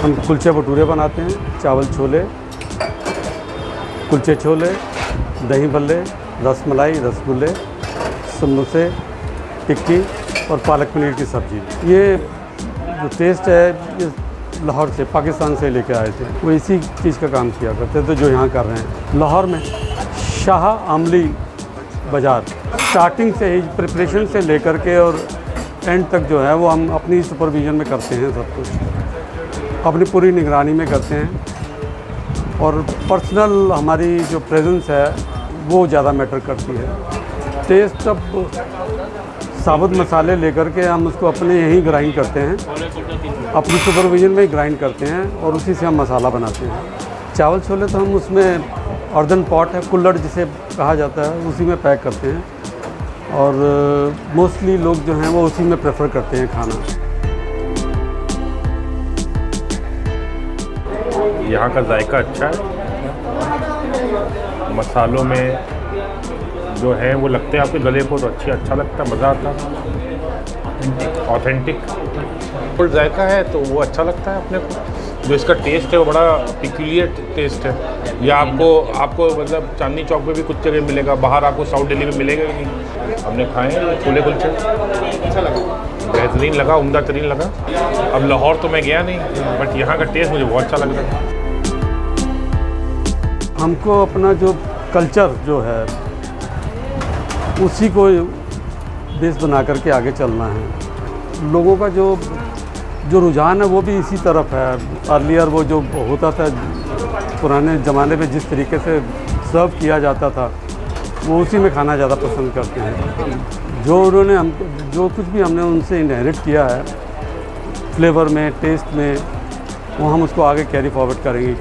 हम कुलचे भटूरे बनाते हैं, चावल छोले, कुलचे छोले, दही भल्ले, रसमलाई, रसगुल्ले, समोसे, टिक्की और पालक पनीर की सब्ज़ी। ये जो टेस्ट है ये लाहौर से, पाकिस्तान से लेके आए थे। वो इसी चीज़ का काम किया करते थे जो यहाँ कर रहे हैं। लाहौर में शाह आमली बाज़ार, स्टार्टिंग से ही प्रिपरेशन से लेकर के और एंड तक जो है वो हम अपनी सुपरविज़न में करते हैं। सब कुछ अपनी पूरी निगरानी में करते हैं और पर्सनल हमारी जो प्रेजेंस है वो ज़्यादा मैटर करती है। टेस्ट अब साबुत मसाले लेकर के हम उसको अपने यहीं ग्राइंड करते हैं, अपनी सुपरविज़न में ही ग्राइंड करते हैं और उसी से हम मसाला बनाते हैं। चावल छोले तो हम उसमें अर्दन पॉट है, कुल्हड़ जिसे कहा जाता है, उसी में पैक करते हैं और मोस्टली लोग जो हैं वो उसी में प्रेफर करते हैं खाना। यहाँ का जायका अच्छा है, मसालों में जो है वो लगते हैं आपके गले को तो अच्छा लगता है, मज़ा आता है, ऑथेंटिक फुल जायका है तो वो अच्छा लगता है अपने को। जो इसका टेस्ट है वो बड़ा पिक्यूलियर टेस्ट है। या आपको मतलब चांदनी चौक पे भी कुछ जगह मिलेगा, बाहर आपको साउथ दिल्ली में मिलेगा ही नहीं। हमने खाए हैं छोले कुलचे, अच्छा लगा, बेहतरीन लगा, उम्दा तरीन लगा। अब लाहौर तो मैं गया नहीं, बट यहाँ का टेस्ट मुझे बहुत अच्छा लग रहा है। हमको अपना जो कल्चर जो है उसी को बेस बना करके आगे चलना है। लोगों का जो रुझान है वो भी इसी तरफ है। अर्लियर वो जो होता था पुराने ज़माने में जिस तरीके से सर्व किया जाता था वो उसी में खाना ज़्यादा पसंद करते हैं। जो कुछ भी हमने उनसे इनहेरिट किया है फ्लेवर में, टेस्ट में, वो हम उसको आगे कैरी फॉरवर्ड करेंगे।